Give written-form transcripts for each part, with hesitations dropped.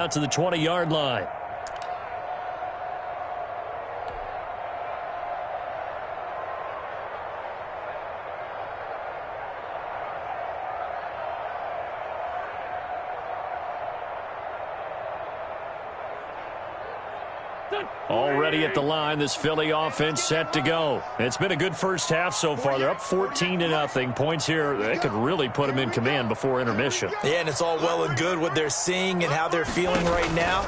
Out to the 20-yard line. Already at the line, this Philly offense set to go. It's been a good first half so far. They're up 14-0. Points here, they could really put them in command before intermission. Yeah, and it's all well and good what they're seeing and how they're feeling right now.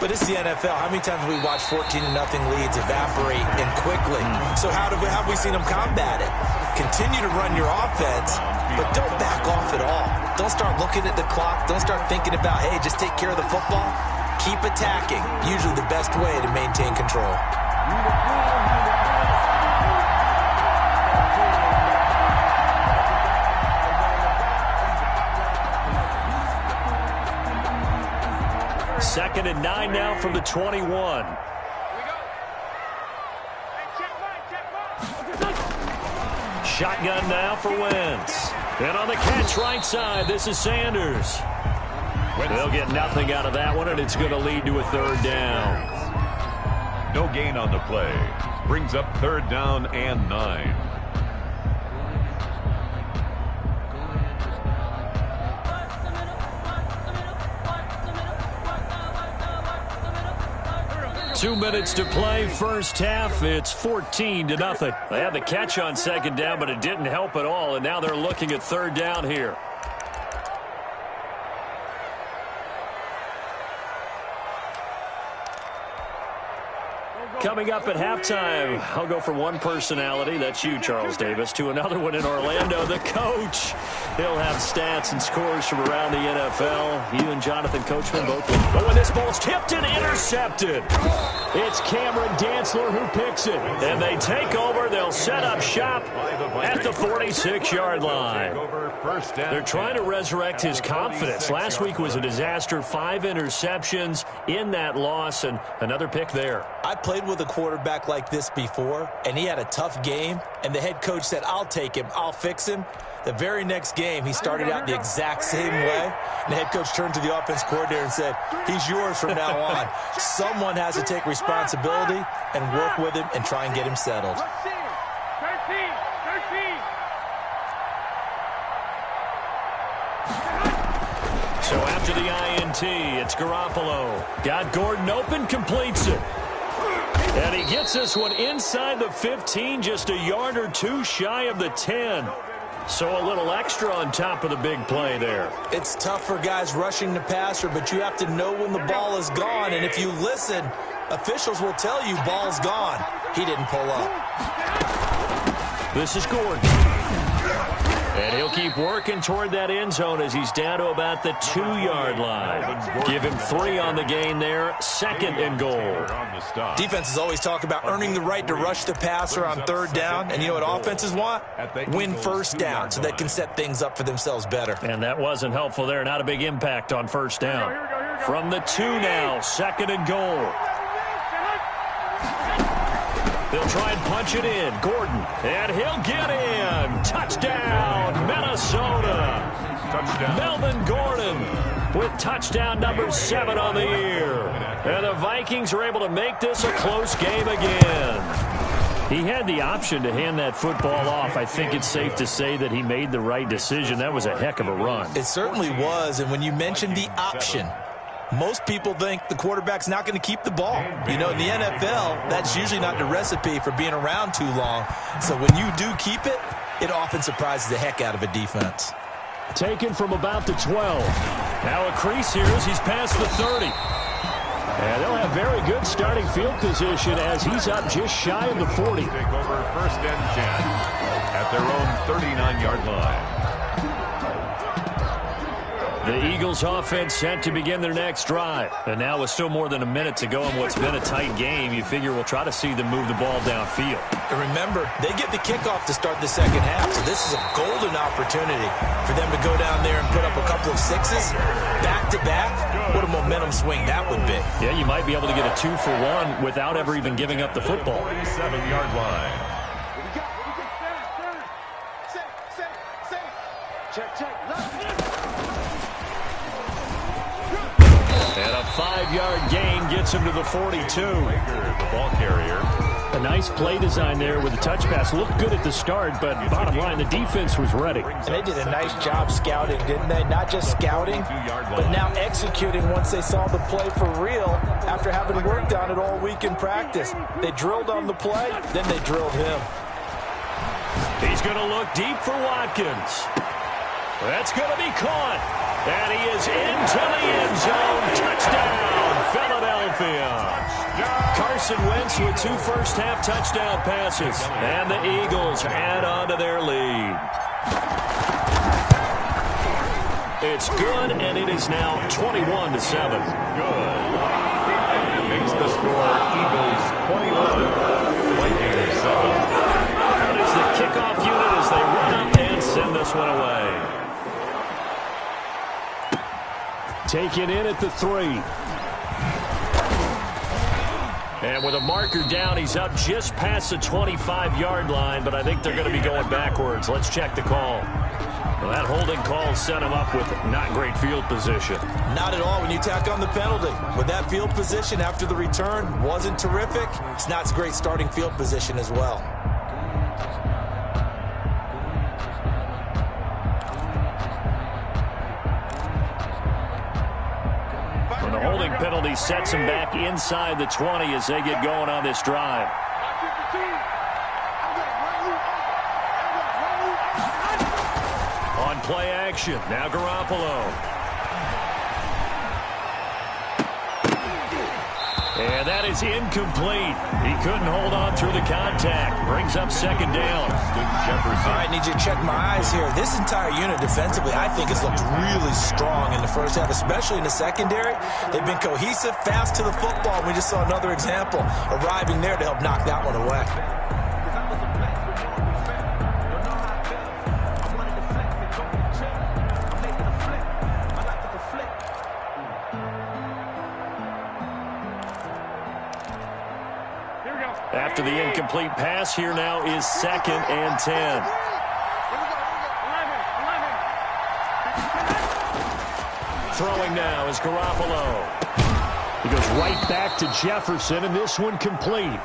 But it's the NFL. How many times have we watched 14-0 leads evaporate and quickly? So how have we seen them combat it? Continue to run your offense, but don't back off at all. Don't start looking at the clock. Don't start thinking about, hey, just take care of the football. Keep attacking. Usually the best way to maintain control. Second and 9 now from the 21. Shotgun now for Wentz. And on the catch right side, this is Sanders. They'll get nothing out of that one, and it's going to lead to a third down. No gain on the play. Brings up third down and 9. Two minutes to play, first half. It's 14-0. They had the catch on second down, but it didn't help at all, and now they're looking at third down here. Coming up at halftime, I'll go from one personality, that's you, Charles Davis, to another one in Orlando, the coach. He'll have stats and scores from around the NFL. You and Jonathan Coachman both. But when this ball's tipped and intercepted, it's Cameron Dantzler who picks it. And they take over. They'll set up shop at the 46-yard line. They're trying to resurrect his confidence. Last week was a disaster. 5 interceptions in that loss, and another pick there. I played with a quarterback like this before, and he had a tough game, and the head coach said, I'll take him, I'll fix him. The very next game, he started out the exact same way, and the head coach turned to the offense coordinator and said, he's yours from now on. Someone has to take responsibility and work with him and try and get him settled. So after the INT, it's Garoppolo. Got Gordon open, completes it. And he gets this one inside the 15, just a yard or two shy of the 10. So a little extra on top of the big play there. It's tough for guys rushing the passer, but you have to know when the ball is gone. And if you listen, officials will tell you ball's gone. He didn't pull up. This is Gordon. And he'll keep working toward that end zone as he's down to about the 2-yard line. Give him 3 on the gain there. Second and goal. Defenses always talk about earning the right to rush the passer on third down. And you know what offenses want? Win first down so they can set things up for themselves better. And that wasn't helpful there. Not a big impact on first down. From the 2 now, second and goal. They'll try and punch it in. Gordon, and he'll get in. Touchdown, Minnesota. Touchdown. Melvin Gordon with touchdown number 7 on the year. And the Vikings are able to make this a close game again. He had the option to hand that football off. I think it's safe to say that he made the right decision. That was a heck of a run. It certainly was. And when you mentioned the option, most people think the quarterback's not going to keep the ball. You know, in the NFL, that's usually not the recipe for being around too long. So when you do keep it, it often surprises the heck out of a defense. Taken from about the 12. Now a crease here as he's past the 30. And they'll have very good starting field position as he's up just shy of the 40. Take over first and 10 at their own 39-yard line. The Eagles offense set to begin their next drive. And now with still more than a minute to go in what's been a tight game, you figure we'll try to see them move the ball downfield. And remember, they get the kickoff to start the second half, so this is a golden opportunity for them to go down there and put up a couple of sixes back-to-back. What a momentum swing that would be. Yeah, you might be able to get a 2-for-1 without ever even giving up the football. 7-yard line. And 5-yard gain gets him to the 42. The ball carrier. A nice play design there with a touch pass. Looked good at the start, but bottom line, the defense was ready. And they did a nice job scouting, didn't they? Not just scouting, but now executing once they saw the play for real after having worked on it all week in practice. They drilled on the play, then they drilled him. He's going to look deep for Watkins. That's going to be caught. And he is into the end zone. Touchdown, Philadelphia. Carson Wentz with 2 first-half touchdown passes. And the Eagles add on to their lead. It's good, and it is now 21-7. Good. Makes the score Eagles 21, Vikings 7. That is the kickoff unit as they run up and send this one away. Taken in at the 3. And with a marker down, he's up just past the 25-yard line, but I think they're going to be going backwards. Let's check the call. Well, that holding call set him up with not great field position. Not at all when you tack on the penalty. With that field position after the return wasn't terrific, it's not a great starting field position as well. The holding penalty sets him back inside the 20 as they get going on this drive. On play action, now Garoppolo. And that is incomplete. He couldn't hold on through the contact. Brings up second down. All right, need you to check my eyes here. This entire unit defensively, I think, has looked really strong in the first half, especially in the secondary. They've been cohesive, fast to the football. We just saw another example arriving there to help knock that one away. After the incomplete pass, here now is 2nd and 10. Throwing now is Garoppolo. He goes right back to Jefferson, and this one complete.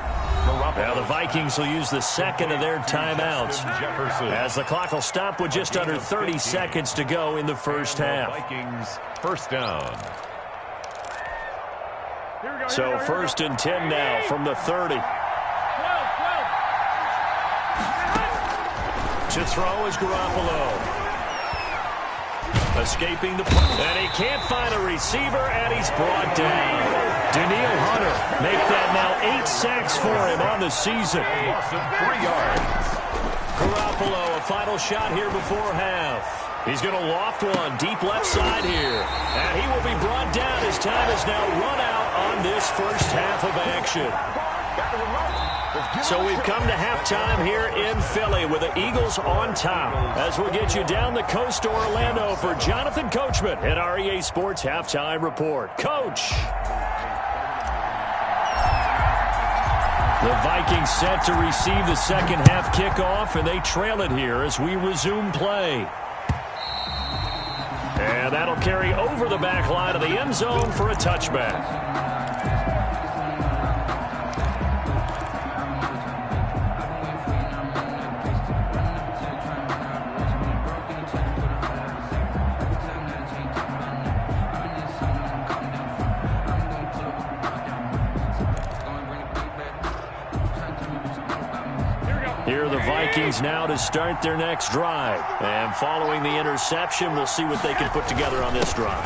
Now the Vikings will use the second of their timeouts as the clock will stop with just under 30 seconds to go in the first half. Vikings first down. So 1st and 10 now from the 30. To throw is Garoppolo. Escaping the play. And he can't find a receiver, and he's brought down. Daniil Hunter make that now 8 sacks for him on the season. Loss of 3 yards. Garoppolo, a final shot here before half. He's going to loft one deep left side here. And he will be brought down as time is now run out on this first half of action. So we've come to halftime here in Philly with the Eagles on top. As we'll get you down the coast to Orlando for Jonathan Coachman at our EA Sports Halftime Report. Coach! The Vikings set to receive the second half kickoff, and they trail it here as we resume play. And that'll carry over the back line of the end zone for a touchback. Here are the Vikings now to start their next drive. And following the interception, we'll see what they can put together on this drive.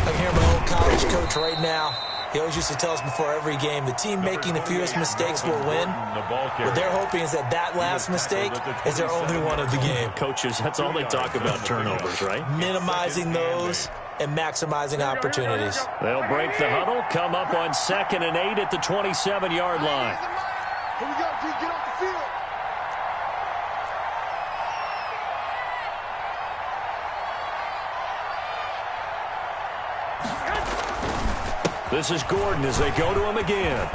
I hear my old college coach right now. He always used to tell us before every game, the team making the fewest mistakes will win. What they're hoping is that that last mistake is their only one of the game. Coaches, that's all they talk about, turnovers, right? Minimizing those and maximizing opportunities. They'll break the huddle, come up on 2nd and 8 at the 27-yard line. Here we go, G, get off the field. This is Gordon as they go to him again.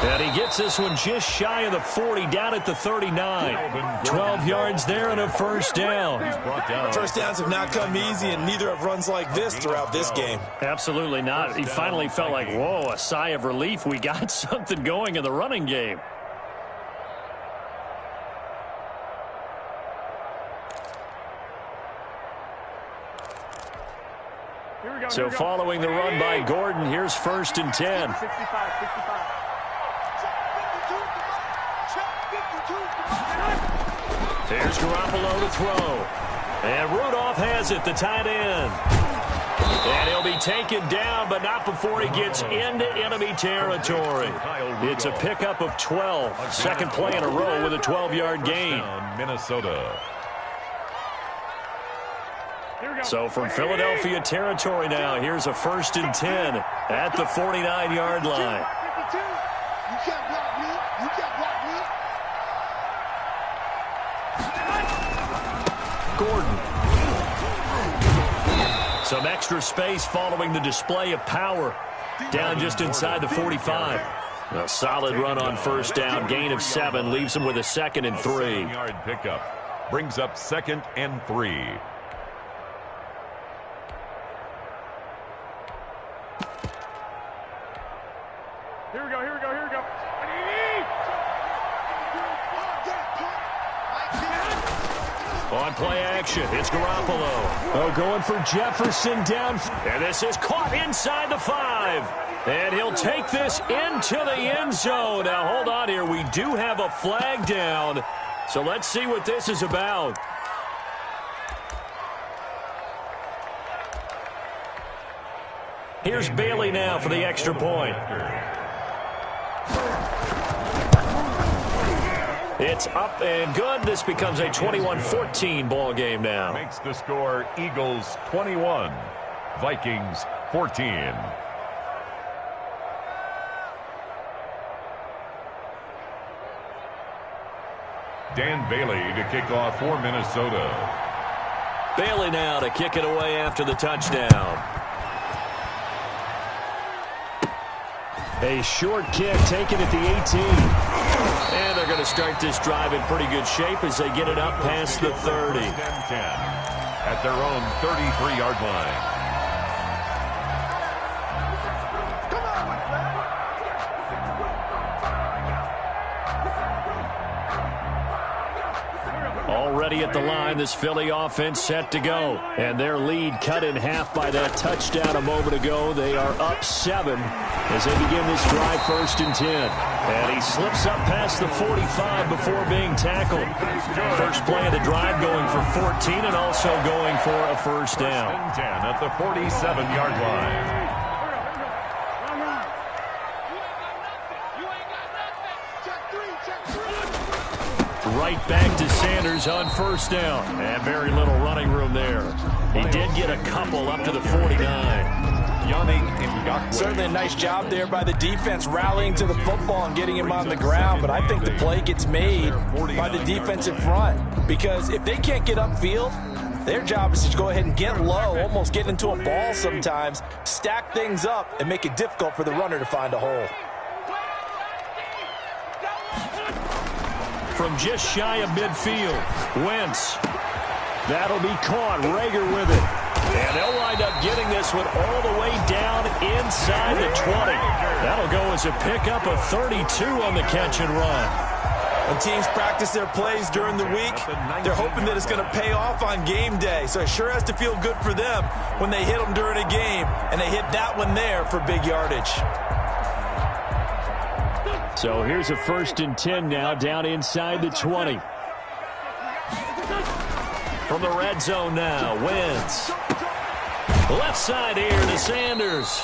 And he gets this one just shy of the 40, down at the 39. 12 yards there and a first down. First downs have not come easy, and neither have runs like this throughout this game. Absolutely not. He finally felt like, whoa, a sigh of relief. We got something going in the running game. So following the run by Gordon, here's 1st and 10. Here's Garoppolo to throw. And Rudolph has it, the tight end. And he'll be taken down, but not before he gets into enemy territory. It's a pickup of 12. Second play in a row with a 12-yard gain. Minnesota. So from Philadelphia territory now, here's a 1st and 10 at the 49-yard line. You can't block me. You can't block me. Gordon. Some extra space following the display of power. Down just inside the 45. A solid run on first down. Gain of 7 leaves him with a 2nd and 3. 7-yard pickup brings up 2nd and 3. Here we go. On play action, it's Garoppolo. Oh, going for Jefferson down. And this is caught inside the 5. And he'll take this into the end zone. Now, hold on here. We do have a flag down. So let's see what this is about. Here's Bailey now for the extra point. It's up and good. This becomes a 21-14 ball game now. Makes the score Eagles 21, Vikings 14. Dan Bailey to kick off for Minnesota. Bailey now to kick it away after the touchdown. A short kick taken at the 18. And they're going to start this drive in pretty good shape as they get it up past the 30. 10 at their own 33-yard line. Already at the line, this Philly offense set to go. And their lead cut in half by that touchdown a moment ago. They are up 7 as they begin this drive 1st and 10. And he slips up past the 45 before being tackled. First play of the drive going for 14 and also going for a first down. 10 at the 47-yard line. Right back to Sanders on first down. And very little running room there. He did get a couple up to the 49. Certainly a nice job there by the defense rallying to the football and getting him on the ground, but I think the play gets made by the defensive front because if they can't get upfield, their job is to go ahead and get low, almost get into a ball sometimes, stack things up, and make it difficult for the runner to find a hole. From just shy of midfield, Wentz. That'll be caught. Rager with it. And they'll wind up getting this one all the way down inside the 20. That'll go as a pickup of 32 on the catch and run. When teams practice their plays during the week, they're hoping that it's going to pay off on game day. So it sure has to feel good for them when they hit them during a game, and they hit that one there for big yardage. So here's a 1st and 10 now down inside the 20. From the red zone now, Wentz. Left side here to Sanders.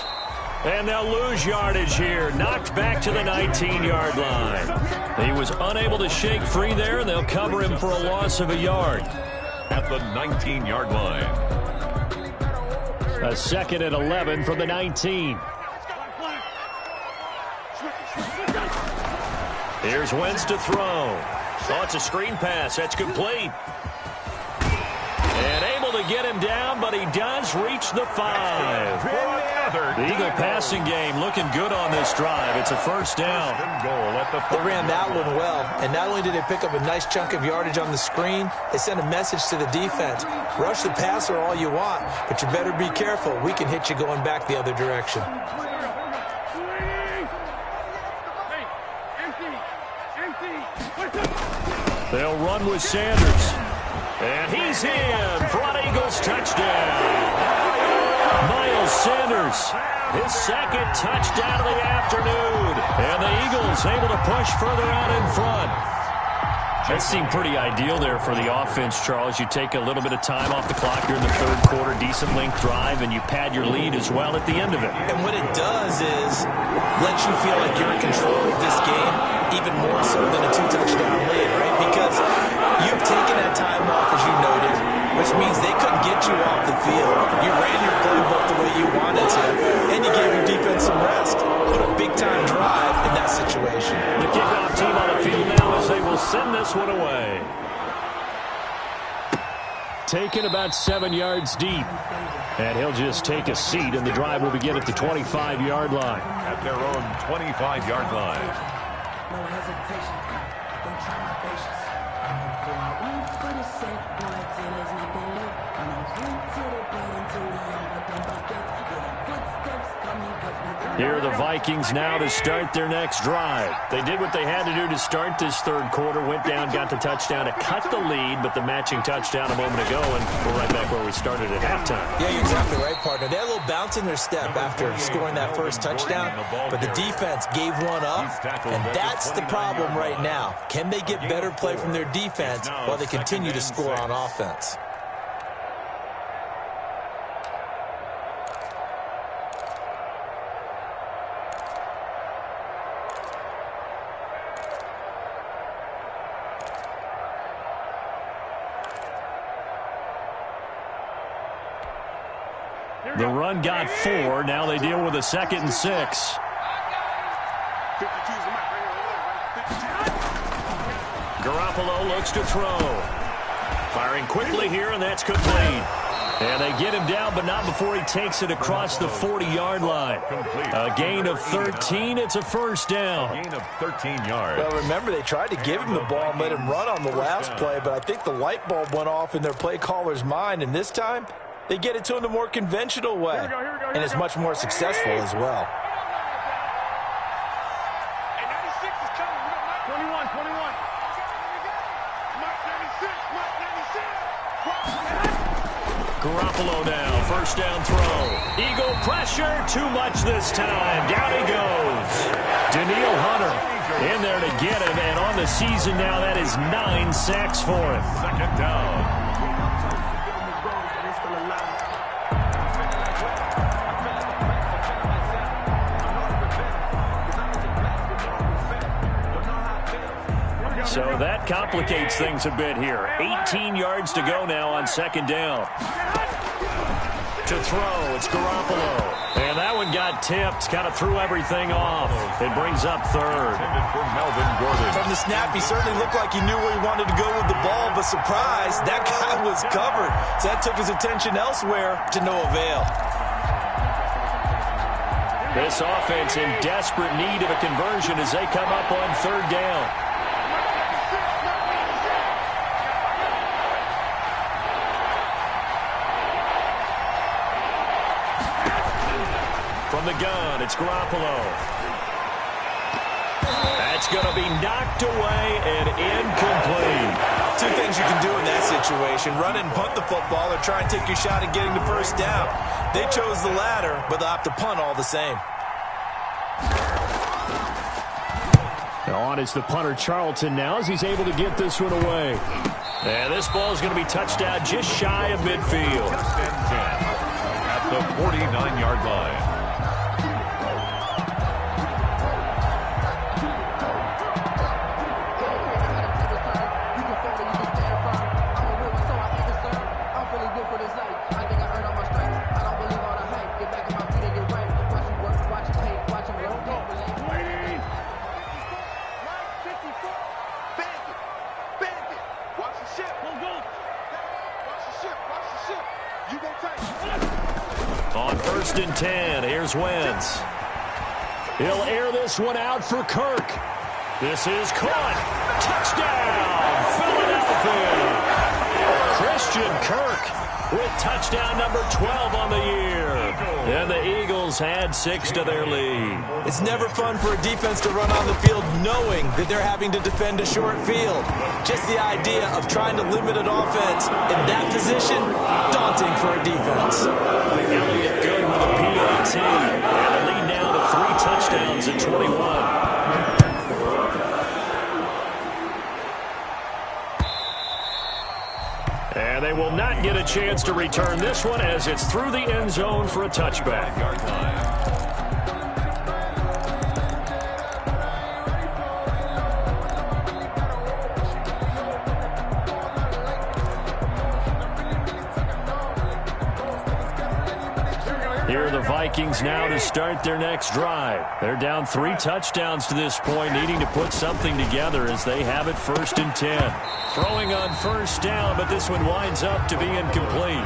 And they'll lose yardage here. Knocked back to the 19-yard line. He was unable to shake free there, and they'll cover him for a loss of a yard. At the 19-yard line. A 2nd and 11 from the 19. Here's Wentz to throw. Oh, it's a screen pass. That's complete. And able to get him down, but he does reach the 5. The Eagle passing game looking good on this drive. It's a first down. They ran that one well, and not only did they pick up a nice chunk of yardage on the screen, they sent a message to the defense. Rush the passer all you want, but you better be careful. We can hit you going back the other direction. They'll run with Sanders. And he's in for an Eagles touchdown. Miles Sanders, his second touchdown of the afternoon. And the Eagles able to push further out in front. That seemed pretty ideal there for the offense, Charles. You take a little bit of time off the clock here in the third quarter, decent length drive, and you pad your lead as well at the end of it. And what it does is let you feel like you're in control of this game, even more so than a two-touchdown lead, right? Because you've taken that time off, as you noted, which means they couldn't get you off the field. You ran your playbook the way you wanted to, and you gave your defense some rest. Put a big-time drive in that situation. The kickoff team on the field now as they will send this one away. Taken about 7 yards deep. And he'll just take a seat, and the drive will begin at the 25-yard line. At their own 25-yard line. No hesitation. Don't try my patience. I'm gonna pour out one for the set, boy, till there's nothing left. I'm gonna run to the bed until we all got them buckets. With our footsteps coming, cause we got. Here are the Vikings now to start their next drive. They did what they had to do to start this third quarter, went down, got the touchdown to cut the lead, but the matching touchdown a moment ago, and we're right back where we started at halftime. Yeah, you're exactly right, partner. They had a little bounce in their step after scoring that first touchdown, but the defense gave one up, and that's the problem right now. Can they get better play from their defense while they continue to score on offense? The run got 4. Now they deal with a 2nd and 6. Garoppolo looks to throw. Firing quickly here, and that's complete. And they get him down, but not before he takes it across the 40-yard line. A gain of 13. It's a first down. Gain of 13 yards. Well, remember, they tried to give him the ball and let him run on the last play, but I think the light bulb went off in their play caller's mind, and this time they get it to him the more conventional way, and it's much more successful as well. Garoppolo now, first down throw. Eagle pressure, too much this time. Down he goes. Daniil Hunter in there to get him, and on the season now, that is 9 sacks for him. Second down. So that complicates things a bit here. 18 yards to go now on second down. To throw, it's Garoppolo. And that one got tipped, kind of threw everything off. It brings up third. From the snap, he certainly looked like he knew where he wanted to go with the ball, but surprise, that guy was covered. So that took his attention elsewhere to no avail. This offense in desperate need of a conversion as they come up on third down. From the gun, it's Garoppolo. That's going to be knocked away and incomplete. Two things you can do in that situation: run and punt the football, or try and take your shot at getting the first down. They chose the latter, but they'll have to punt all the same. On is the punter Charlton now as he's able to get this one away. And this ball is going to be touched out just shy of midfield. At the 49-yard line. First and 10. Here's Wentz. He'll air this one out for Kirk. This is caught. Touchdown, Philadelphia. Christian Kirk with touchdown number 12 on the year. And the Eagles add 6 to their lead. It's never fun for a defense to run on the field knowing that they're having to defend a short field. Just the idea of trying to limit an offense in that position, daunting for a defense. Elliott good with a PAT. And the lead now to 3 touchdowns at 21. And they will not get a chance to return this one as it's through the end zone for a touchback. Here are the Vikings now to start their next drive. They're down 3 touchdowns to this point, needing to put something together as they have it first and 10. Throwing on first down, but this one winds up to be incomplete.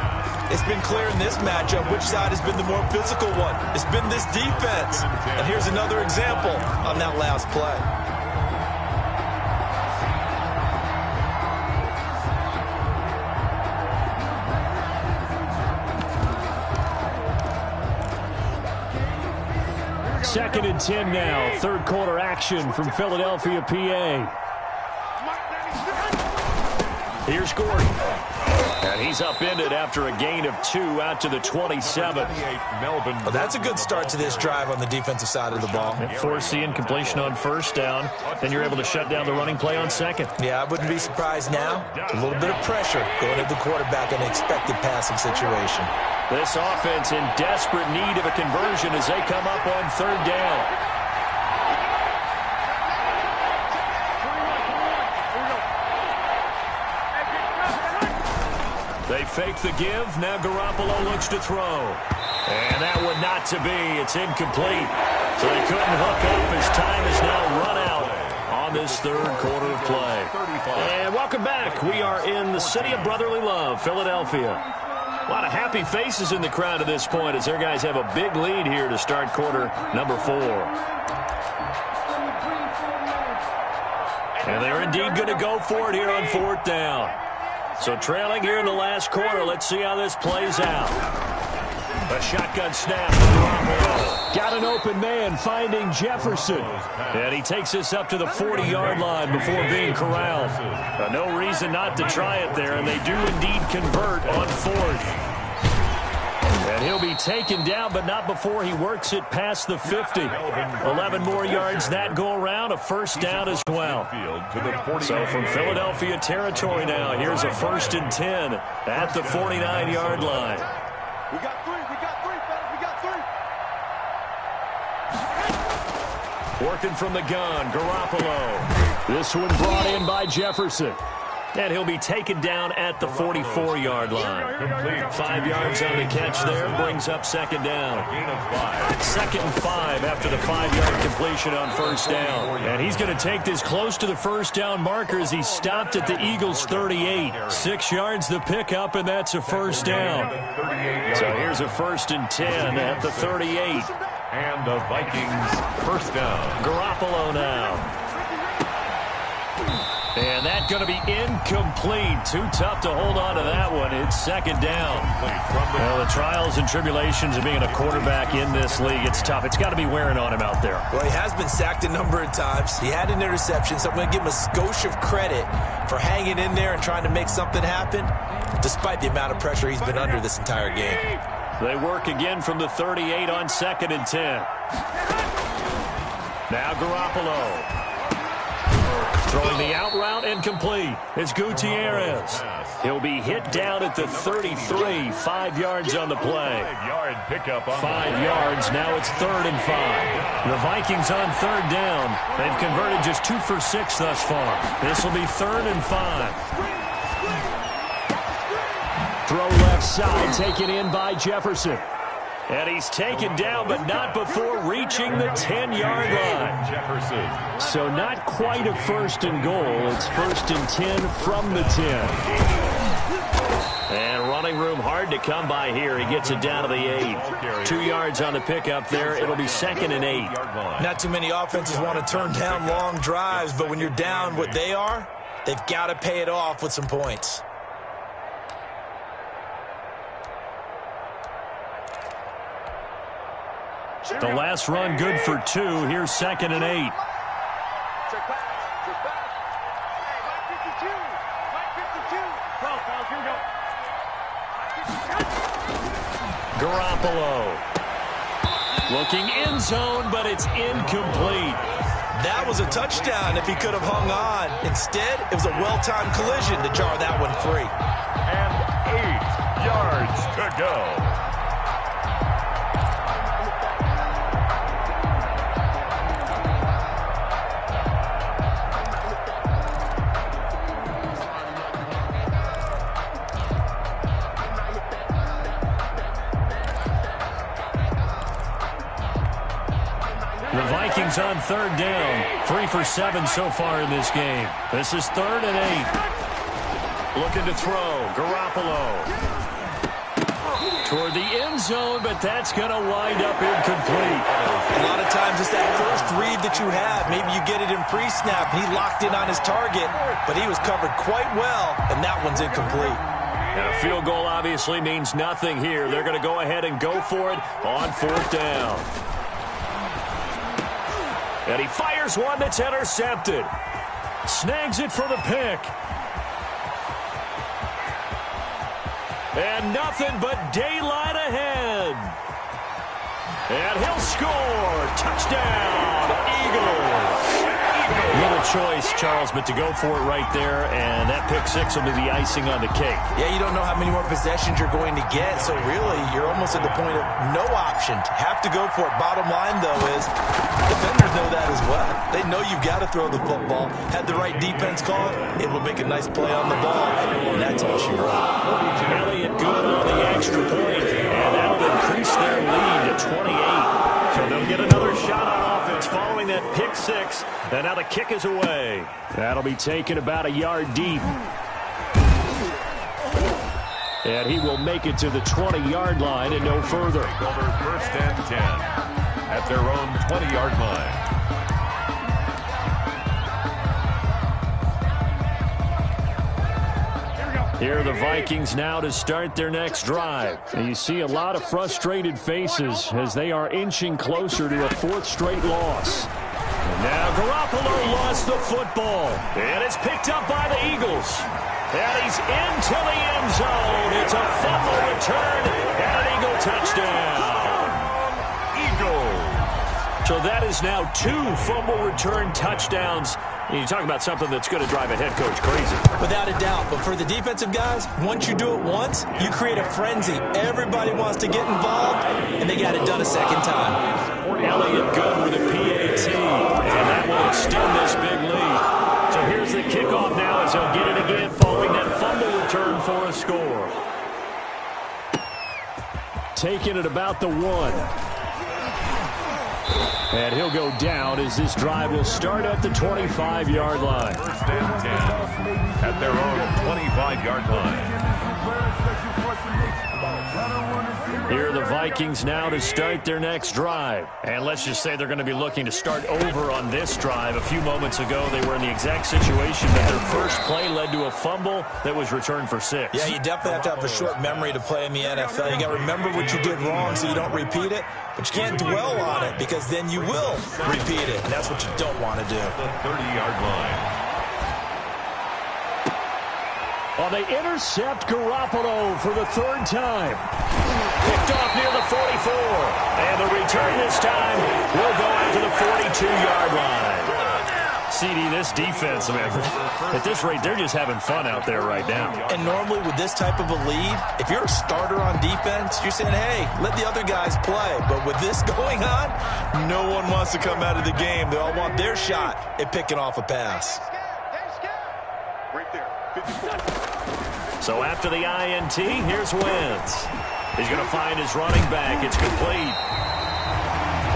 It's been clear in this matchup which side has been the more physical one. It's been this defense. And here's another example on that last play. Second and 10 now. Third quarter action from Philadelphia, PA. Here's Gordon. And he's upended after a gain of 2 out to the 27. Well, that's a good start to this drive on the defensive side of the ball. Force the incompletion on first down. Then you're able to shut down the running play on second. Yeah, I wouldn't be surprised now. A little bit of pressure going at the quarterback in an expected passing situation. This offense in desperate need of a conversion as they come up on third down. They fake the give. Now Garoppolo looks to throw. And that one not to be. It's incomplete. So they couldn't hook up as time is now run out on this third quarter of play. And welcome back. We are in the city of brotherly love, Philadelphia. A lot of happy faces in the crowd at this point as their guys have a big lead here to start quarter number 4. And they're indeed going to go for it here on fourth down. So trailing here in the last quarter, let's see how this plays out. A shotgun snap. Got an open man finding Jefferson. And he takes this up to the 40-yard line before being corralled. No reason not to try it there, and they do indeed convert on fourth. And he'll be taken down, but not before he works it past the 50. 11 more yards that go around, a first down as well. So from Philadelphia territory now, here's a first and 10 at the 49-yard line. We got 3, fellas, we got 3. Working from the gun, Garoppolo. This one brought in by Jefferson. And he'll be taken down at the 44-yard line. 5 yards on the catch there, brings up second down. Second and 5 after the 5-yard completion on first down. And he's going to take this close to the first down marker as he stopped at the Eagles' 38. 6 yards the pickup, and that's a first down. So here's a first and 10 at the 38. And the Vikings first down. Garoppolo now. And that's going to be incomplete. Too tough to hold on to that one. It's second down. Well, the trials and tribulations of being a quarterback in this league, it's tough. It's got to be wearing on him out there. Well, he has been sacked a number of times. He had an interception, so I'm going to give him a skosh of credit for hanging in there and trying to make something happen, despite the amount of pressure he's been under this entire game. They work again from the 38 on second and 10. Now Garoppolo. Throwing the out route incomplete. It's Gutierrez. He'll be hit down at the 33. 5 yards on the play. 5-yard pickup on 5 yards. Now it's third and 5. The Vikings on third down. They've converted just 2 for 6 thus far. This will be third and 5. Throw left side, taken in by Jefferson. And he's taken down, but not before reaching the 10-yard line. Jefferson. So not quite a first and goal. It's first and 10 from the 10. And running room hard to come by here. He gets it down to the 8. 2 yards on the pickup there. It'll be 2nd and 8. Not too many offenses want to turn down long drives, but when you're down what they are, they've got to pay it off with some points. The last run good for 2. Here's 2nd and 8. Garoppolo. Looking end zone, but it's incomplete. That was a touchdown if he could have hung on. Instead, it was a well-timed collision to jar that one free. And 8 yards to go. The Vikings on 3rd down. 3 for 7 so far in this game. This is 3rd and 8. Looking to throw. Garoppolo. Toward the end zone, but that's going to wind up incomplete. A lot of times it's that first read that you have. Maybe you get it in pre-snap. He locked in on his target, but he was covered quite well, and that one's incomplete. And a field goal obviously means nothing here. They're going to go ahead and go for it on 4th down. And he fires one that's intercepted. Snags it for the pick. And nothing but daylight ahead. And he'll score. Touchdown, Eagles. Little choice, Charles, but to go for it right there, and that pick 6 will be the icing on the cake. Yeah, you don't know how many more possessions you're going to get, so really you're almost at the point of no option. Have to go for it. Bottom line, though, is defenders know that as well. They know you've got to throw the football. Had the right defense call, it will make a nice play on the ball, and that's all she wrote. Elliott good on the extra point, and that'll increase their lead to 28. So they'll get another shot on offense following that pick 6. And now the kick is away. That'll be taken about a yard deep. And he will make it to the 20-yard line and no further. Over 1st and 10 at their own 20-yard line. Here are the Vikings now to start their next drive. And you see a lot of frustrated faces as they are inching closer to a 4th straight loss. And now Garoppolo lost the football. And it's picked up by the Eagles. And he's into the end zone. It's a fumble return and an Eagle touchdown. Eagles. So that is now 2 fumble return touchdowns. You talk about something that's going to drive a head coach crazy. Without a doubt. But for the defensive guys, once you do it once, you create a frenzy. Everybody wants to get involved, and they got it done a second time. Elliott good with a PAT, and that will extend this big lead. So here's the kickoff now as he'll get it again following that fumble return for a score. Taking it about the 1. And he'll go down as this drive will start at the 25-yard line. 1st and 10 at their own 25-yard line. Here are the Vikings now to start their next drive. And let's just say they're going to be looking to start over on this drive. A few moments ago, they were in the exact situation that their first play led to a fumble that was returned for 6. Yeah, you definitely have to have a short memory to play in the NFL. You got to remember what you did wrong so you don't repeat it. But you can't dwell on it because then you will repeat it. And that's what you don't want to do. The 30-yard line. Well, they intercept Garoppolo for the 3rd time. Picked off near the 44. And the return this time will go out to the 42-yard line. CD, this defense, man, at this rate, they're just having fun out there right now. And normally with this type of a lead, if you're a starter on defense, you're saying, hey, let the other guys play. But with this going on, no one wants to come out of the game. They all want their shot at picking off a pass. Right there, 54. So after the INT, here's Wentz. He's going to find his running back. It's complete.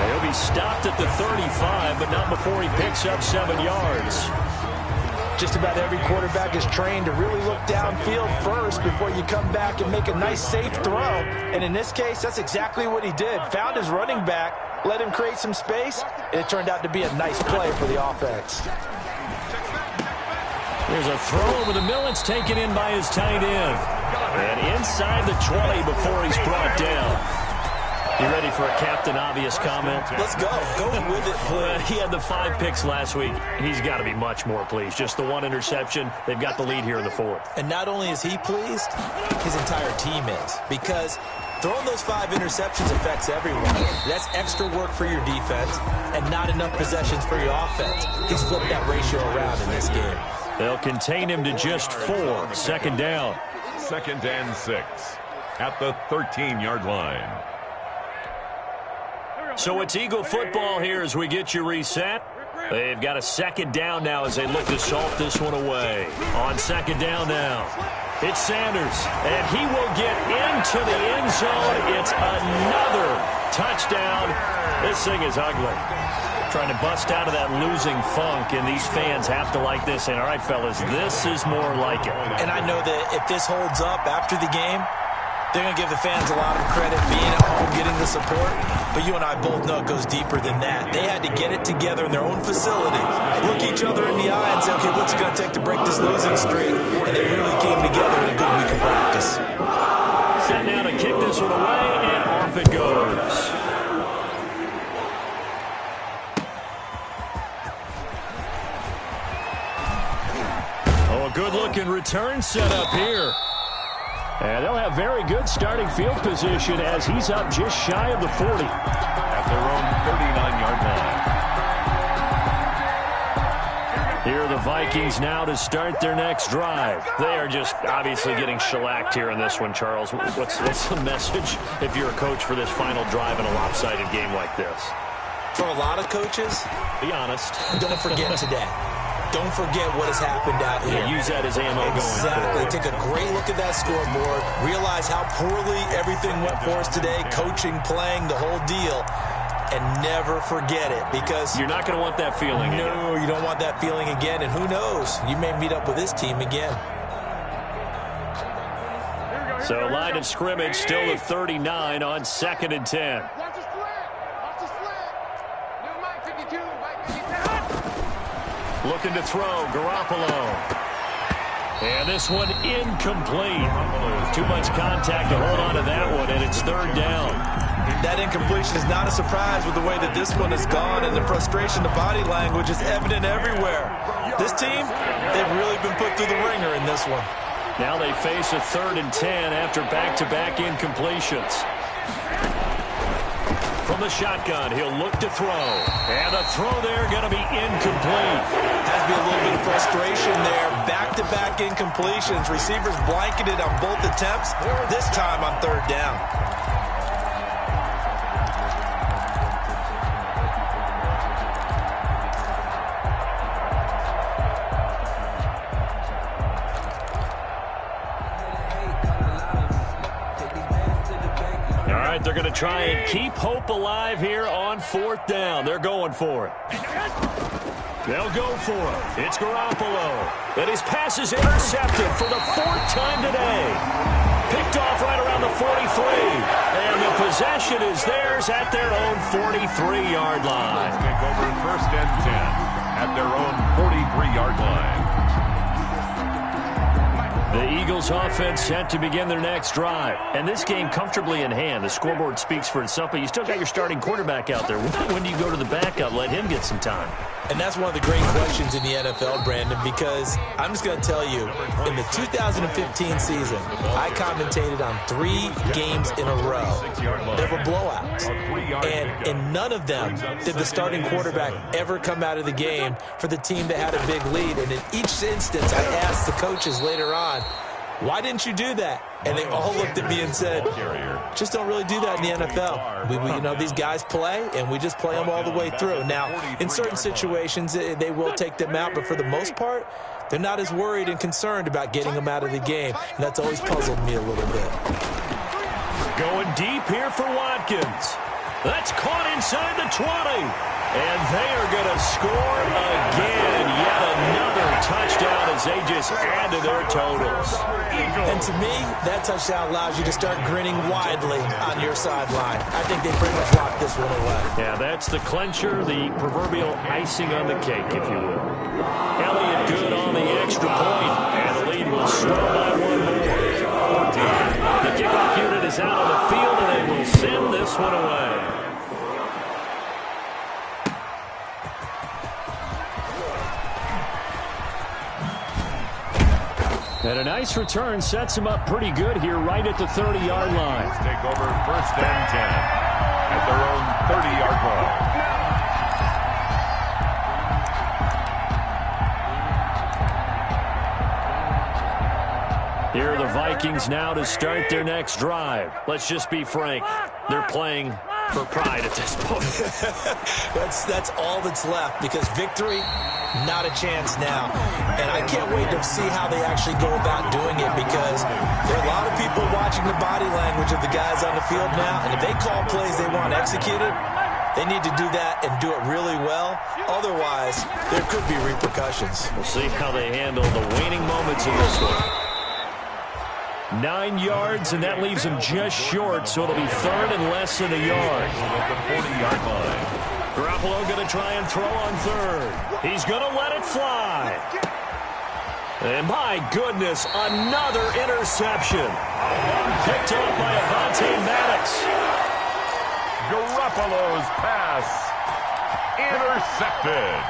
He'll be stopped at the 35, but not before he picks up 7 yards. Just about every quarterback is trained to really look downfield first before you come back and make a nice, safe throw. And in this case, that's exactly what he did. Found his running back, let him create some space, and it turned out to be a nice play for the offense. There's a throw over the middle. It's taken in by his tight end. And inside the 20 before he's brought down. You ready for a Captain Obvious comment? Let's go. Go with it, please. He had the 5 picks last week. He's got to be much more pleased. Just the 1 interception. They've got the lead here in the 4th. And not only is he pleased, his entire team is. Because throwing those 5 interceptions affects everyone. That's extra work for your defense and not enough possessions for your offense. He's flipped that ratio around in this game. They'll contain him to just 4. Second down. 2nd and 6 at the 13-yard line. So it's Eagle football here as we get you reset. They've got a 2nd down now as they look to salt this one away. On 2nd down now, it's Sanders, and he will get into the end zone. It's another touchdown. This thing is ugly. Trying to bust out of that losing funk, and these fans have to like this. And all right, fellas, this is more like it. And I know that if this holds up after the game, they're going to give the fans a lot of credit being at home, getting the support. But you and I both know it goes deeper than that. They had to get it together in their own facility, look each other in the eye and say, okay, what's it going to take to break this losing streak? And they really came together in a good week of practice. Set now to kick this one away, and off it goes. Oh, a good-looking return set up here. And they'll have very good starting field position as he's up just shy of the 40. At their own 39-yard line. Here are the Vikings now to start their next drive. They are just obviously getting shellacked here in this one, Charles. What's the message if you're a coach for this final drive in a lopsided game like this? For a lot of coaches, be honest. Don't forget today. Don't forget what has happened out here. Yeah, use that as ammo going forward. Take a great look at that scoreboard. Realize how poorly everything went for us today. Coaching, playing, the whole deal. And never forget it because you're not going to want that feeling again. No, you don't want that feeling again. And who knows? You may meet up with this team again. So line of scrimmage still at 39 on 2nd and 10. Watch the slant. Watch the slant. New Mike 52. Mike 52. Looking to throw, Garoppolo. And this one incomplete. Too much contact to hold on to that one, and it's 3rd down. That incompletion is not a surprise with the way that this one has gone, and the frustration, the body language is evident everywhere. This team, they've really been put through the ringer in this one. Now they face a 3rd and 10 after back-to-back incompletions. From the shotgun, he'll look to throw. And a throw there going to be incomplete. Has to be a little bit of frustration there. Back-to-back incompletions. Receivers blanketed on both attempts. This time on 3rd down. They're going to try and keep hope alive here on 4th down. They're going for it. They'll go for it. It's Garoppolo. And his pass is intercepted for the 4th time today. Picked off right around the 43. And the possession is theirs at their own 43-yard line. Take over 1st and 10 at their own 43-yard line. The Eagles offense set to begin their next drive. And this game comfortably in hand. The scoreboard speaks for itself, but you still got your starting quarterback out there. When do you go to the backup, let him get some time? And that's one of the great questions in the NFL, Brandon, because I'm just going to tell you, in the 2015 season, I commentated on 3 games in a row. There were blowouts. And in none of them did the starting quarterback ever come out of the game for the team that had a big lead. And in each instance, I asked the coaches later on, why didn't you do that? And they all looked at me and said, just don't really do that in the NFL. You know, these guys play, and we just play them all the way through. Now, in certain situations, they will take them out, but for the most part, they're not as worried and concerned about getting them out of the game. And that's always puzzled me a little bit. Going deep here for Watkins. That's caught inside the 20. And they are going to score again. Yet another touchdown as they just add to their totals. And to me, that touchdown allows you to start grinning widely on your sideline. I think they pretty much locked this one away. Yeah, that's the clincher, the proverbial icing on the cake, if you will. Elliott good on the extra point, and the lead will slow by one more. The kickoff unit is out on the field, and they will send this one away. And a nice return sets him up pretty good here right at the 30-yard line. Let's take over 1st and 10 at their own 30-yard line. Here are the Vikings now to start their next drive. Let's just be frank. They're playing for pride at this point. That's all that's left, because victory, not a chance now. And I can't wait to see how they actually go about doing it, because there are a lot of people watching the body language of the guys on the field now, and if they call plays they want executed, they need to do that and do it really well. Otherwise, there could be repercussions. We'll see how they handle the waning moments in this one. 9 yards, and that leaves him just short, so it'll be 3rd and less than a yard. At the 40-yard line. Garoppolo going to try and throw on 3rd. He's going to let it fly. And my goodness, another interception. Picked off by Avonte Maddox. Garoppolo's pass intercepted.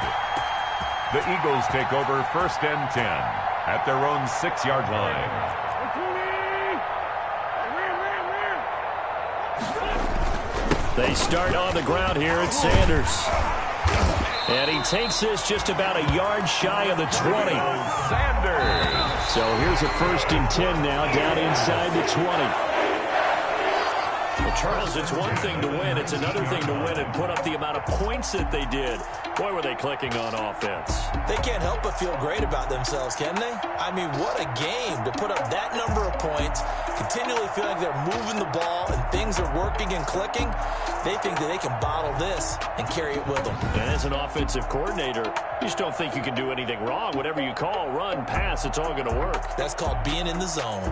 The Eagles take over 1st and 10 at their own 6-yard line. They start on the ground here at Sanders. And he takes this just about a yard shy of the 20. Sanders. So here's a 1st and 10 now down inside the 20. Well, Charles, it's one thing to win. It's another thing to win and put up the amount of points that they did. Boy, were they clicking on offense. They can't help but feel great about themselves, can they? I mean, what a game to put up that number of points, continually feel like they're moving the ball and things are working and clicking. They think that they can bottle this and carry it with them. And as an offensive coordinator, you just don't think you can do anything wrong. Whatever you call, run, pass, it's all going to work. That's called being in the zone.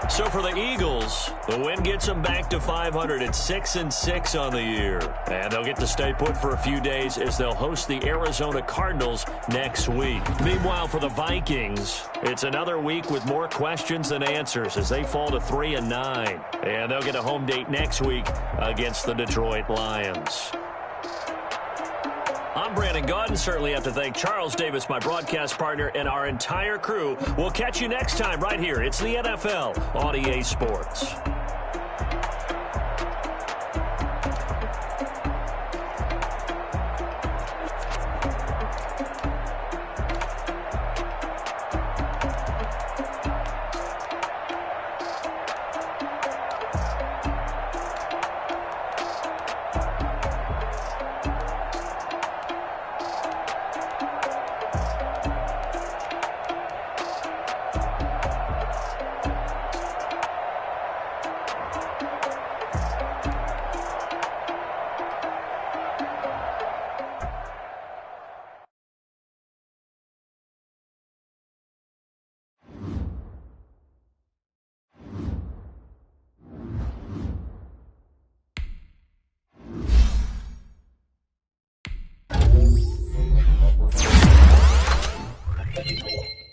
So for the Eagles, the win gets them back to 500 at 6-6 on the year. And they'll get to stay put for a few days as they'll host the Arizona Cardinals next week. Meanwhile, for the Vikings, it's another week with more questions than answers as they fall to 3-9. And they'll get a home date next week against the Detroit Lions. I'm Brandon Gaudin. Certainly have to thank Charles Davis, my broadcast partner, and our entire crew. We'll catch you next time right here. It's the NFL on EA Sports. Thank you.